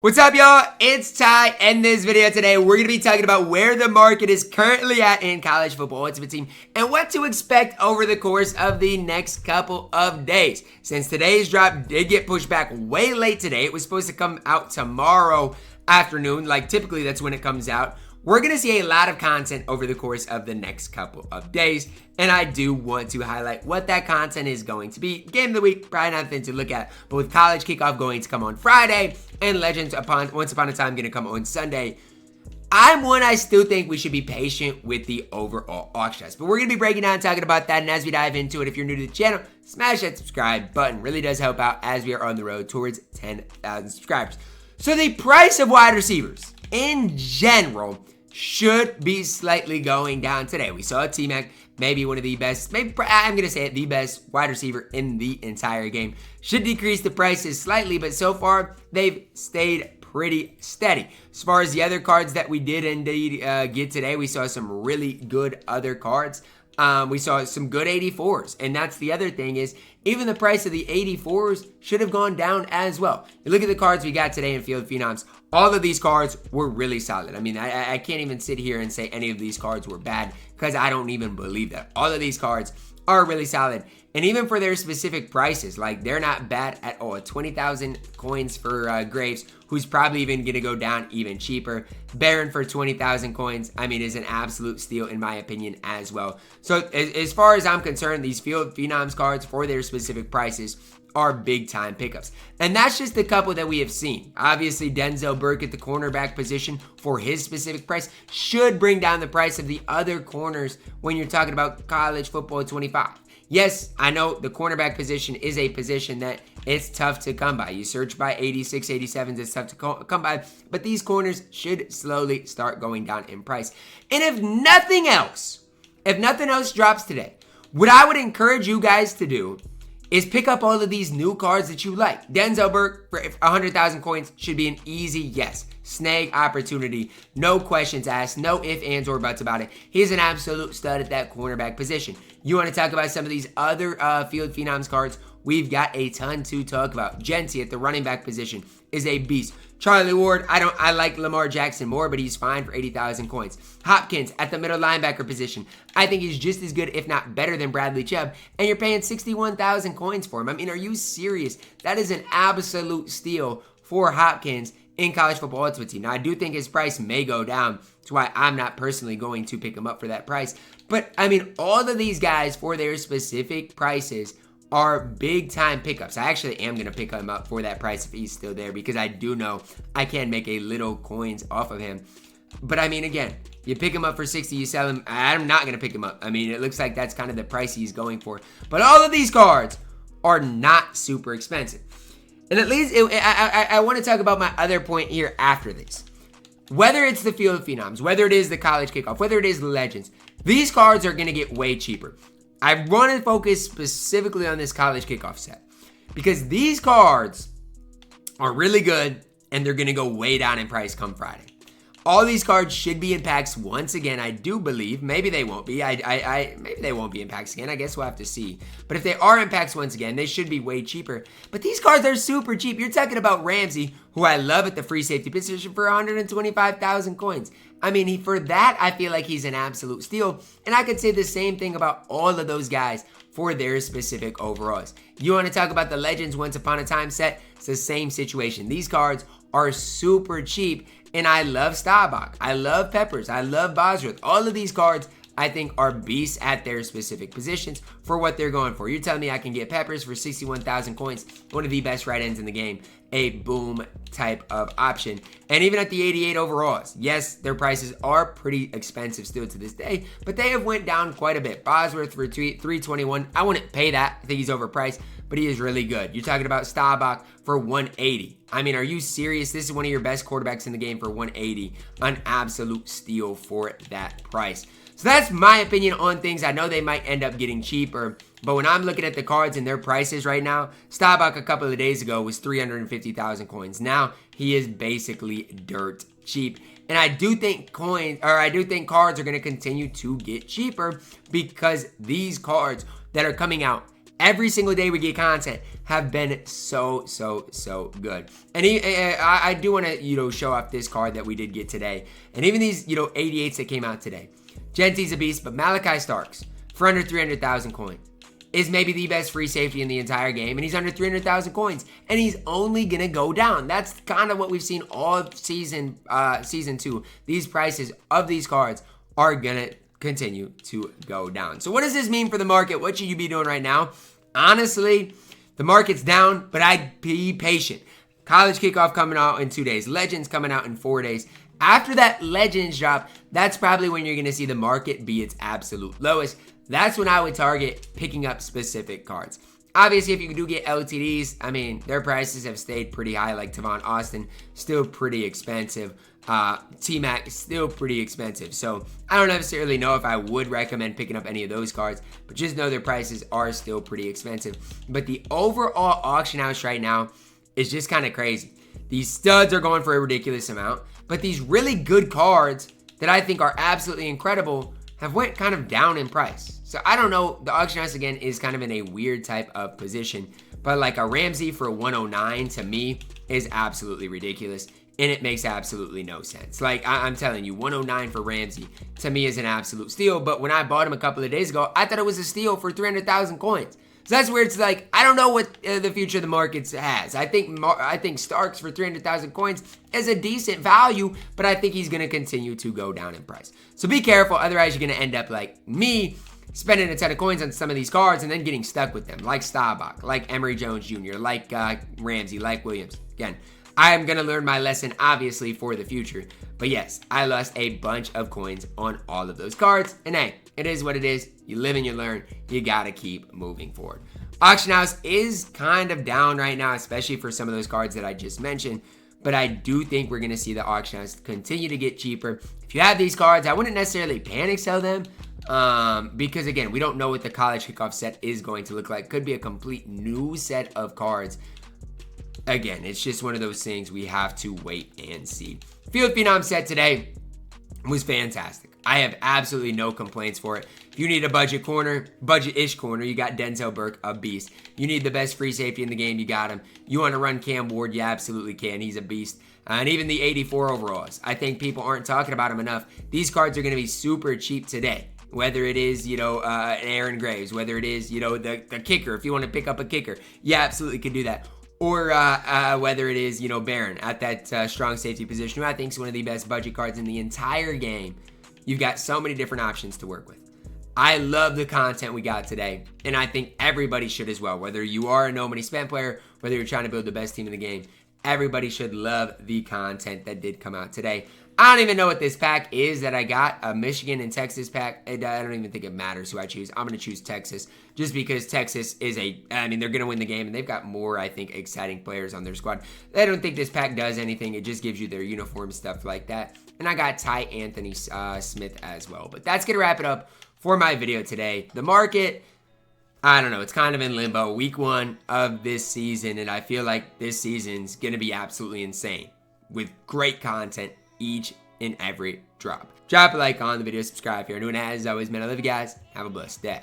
What's up, y'all? It's Ty. In this video today, we're going to be talking about where the market is currently at in college football ultimate team and what to expect over the course of the next couple of days. Since today's drop did get pushed back way late today, it was supposed to come out tomorrow afternoon, like typically that's when it comes out. We're going to see a lot of content over the course of the next couple of days, and I do want to highlight what that content is going to be. Game of the week, probably nothing to look at, but with college kickoff going to come on Friday and Legends Once Upon a Time going to come on Sunday, I still think we should be patient with the overall auction house. But we're going to be breaking down and talking about that, and as we dive into it, if you're new to the channel, smash that subscribe button. Really does help out as we are on the road towards 10,000 subscribers. So the price of wide receivers in general should be slightly going down today. We saw T-Mac, maybe one of the best, I'm going to say it, the best wide receiver in the entire game. Should decrease the prices slightly, but so far they've stayed pretty steady. As far as the other cards that we did indeed get today, we saw some really good other cards. We saw some good 84s, and that's the other thing is even the price of the 84s should have gone down as well. You look at the cards we got today in Field Phenoms, all of these cards were really solid. I mean, I can't even sit here and say any of these cards were bad because I don't even believe that. All of these cards are really solid, and even for their specific prices, like they're not bad at all. 20,000 coins for Graves, who's probably even going to go down even cheaper. Baron for 20,000 coins, I mean, is an absolute steal in my opinion as well. So as far as I'm concerned, these Field Phenoms cards for their specific prices are big time pickups. And that's just the couple that we have seen. Obviously, Denzel Burke at the cornerback position for his specific price should bring down the price of the other corners when you're talking about college football 25. Yes, I know the cornerback position is a position that it's tough to come by. You search by 86, 87s, it's tough to come by. But these corners should slowly start going down in price. And if nothing else drops today, what I would encourage you guys to do is pick up all of these new cards that you like. Denzel Burke for 100,000 coins should be an easy yes. Snag opportunity. No questions asked. No ifs, ands, or buts about it. He's an absolute stud at that cornerback position. You want to talk about some of these other Field Phenoms cards? We've got a ton to talk about. Jeanty at the running back position is a beast. Charlie Ward, I like Lamar Jackson more, but he's fine for 80,000 coins. Hopkins at the middle linebacker position. I think he's just as good, if not better than Bradley Chubb, and you're paying 61,000 coins for him. I mean, are you serious? That is an absolute steal for Hopkins in college football ultimate team. Now, I do think his price may go down. That's why I'm not personally going to pick him up for that price. But, I mean, all of these guys for their specific prices are big time pickups. I actually am going to pick him up for that price if he's still there because I do know I can make a little coins off of him. But I mean, again, you pick him up for 60, you sell him. I'm not going to pick him up. I mean, it looks like that's kind of the price he's going for. But all of these cards are not super expensive. And at least I want to talk about my other point here after this. Whether it's the Field Phenoms, whether it is the college kickoff, whether it is Legends, these cards are going to get way cheaper. I want to focus specifically on this college kickoff set because these cards are really good and they're going to go way down in price come Friday. All these cards should be in packs once again, I do believe. Maybe they won't be. Maybe they won't be in packs again. I guess we'll have to see. But if they are in packs once again, they should be way cheaper. But these cards are super cheap. You're talking about Ramsey, who I love at the free safety position, for 125,000 coins. I mean, for that, I feel like he's an absolute steal. And I could say the same thing about all of those guys for their specific overalls. You want to talk about the Legends Once Upon a Time set? It's the same situation. These cards are super cheap. And I love Staubach. I love Peppers. I love Bosworth. All of these cards, I think, are beasts at their specific positions for what they're going for. You're telling me I can get Peppers for 61,000 coins, one of the best right ends in the game, a boom type of option. And even at the 88 overalls, yes, their prices are pretty expensive still to this day, but they have went down quite a bit. Bosworth for 321. I wouldn't pay that. I think he's overpriced, but he is really good. You're talking about Staubach for 180. I mean, are you serious? This is one of your best quarterbacks in the game for 180. An absolute steal for that price. So that's my opinion on things. I know they might end up getting cheaper, but when I'm looking at the cards and their prices right now, Staubach a couple of days ago was 350,000 coins. Now he is basically dirt cheap. And I do think cards are going to continue to get cheaper because these cards that are coming out every single day we get content have been so good. And I do want to, show off this card that we did get today. And even these, 88s that came out today. Jeanty's a beast, but Malaki Starks for under 300,000 coins is maybe the best free safety in the entire game, and he's under 300,000 coins, and he's only gonna go down. That's kind of what we've seen all season 2. These prices of these cards are gonna continue to go down. So what does this mean for the market? What should you be doing right now? Honestly, the market's down, but I'd be patient. College kickoff coming out in 2 days. Legends coming out in 4 days. After that Legends drop, that's probably when you're gonna see the market be its absolute lowest. That's when I would target picking up specific cards. Obviously, if you do get LTDs, I mean, their prices have stayed pretty high, like Tavon Austin, still pretty expensive. T-Mac, still pretty expensive. So I don't necessarily know if I would recommend picking up any of those cards, but just know their prices are still pretty expensive. But the overall auction house right now is just kind of crazy. These studs are going for a ridiculous amount, but these really good cards that I think are absolutely incredible have went kind of down in price. So I don't know, the auction house again is kind of in a weird type of position, but like a Ramsey for 109 to me is absolutely ridiculous, and it makes absolutely no sense. Like I'm telling you, 109 for Ramsey to me is an absolute steal, but when I bought him a couple of days ago, I thought it was a steal for 300,000 coins. So that's where it's like, I don't know what the future of the markets has. I think Starks for 300,000 coins is a decent value, but I think he's going to continue to go down in price. So be careful, otherwise you're going to end up like me, spending a ton of coins on some of these cards and then getting stuck with them, like Staubach, like Emory Jones Jr., like Ramsey, like Williams. Again, I am going to learn my lesson, obviously, for the future. But yes, I lost a bunch of coins on all of those cards. And hey, it is what it is. You live and you learn. You got to keep moving forward. Auction house is kind of down right now, especially for some of those cards that I just mentioned. But I do think we're going to see the auction house continue to get cheaper. If you have these cards, I wouldn't necessarily panic sell them. Because again, we don't know what the college kickoff set is going to look like. Could be a complete new set of cards. Again, it's just one of those things we have to wait and see. Field Phenom set today was fantastic. I have absolutely no complaints for it. If you need a budget-ish corner, you got Denzel Burke, a beast. You need the best free safety in the game, you got him. You want to run Cam Ward, you absolutely can. He's a beast. And even the 84 overalls. I think people aren't talking about him enough. These cards are going to be super cheap today. Whether it is, Aaron Graves, whether it is, the kicker, if you want to pick up a kicker, you absolutely can do that. Or whether it is, Barron at that strong safety position, who I think is one of the best budget cards in the entire game. You've got so many different options to work with. I love the content we got today, and I think everybody should as well. Whether you are a no money spent player, whether you're trying to build the best team in the game, everybody should love the content that did come out today. I don't even know what this pack is that I got, a Michigan and Texas pack. I don't even think it matters who I choose. I'm going to choose Texas just because Texas is they're going to win the game, and they've got more, I think, exciting players on their squad. I don't think this pack does anything. It just gives you their uniform, stuff like that. And I got Ty Anthony Smith as well. But that's going to wrap it up for my video today. The market, I don't know, it's kind of in limbo. Week 1 of this season, and I feel like this season's going to be absolutely insane with great content each and every drop. Drop a like on the video, subscribe if you're new, and as always, man, I love you guys. Have a blessed day.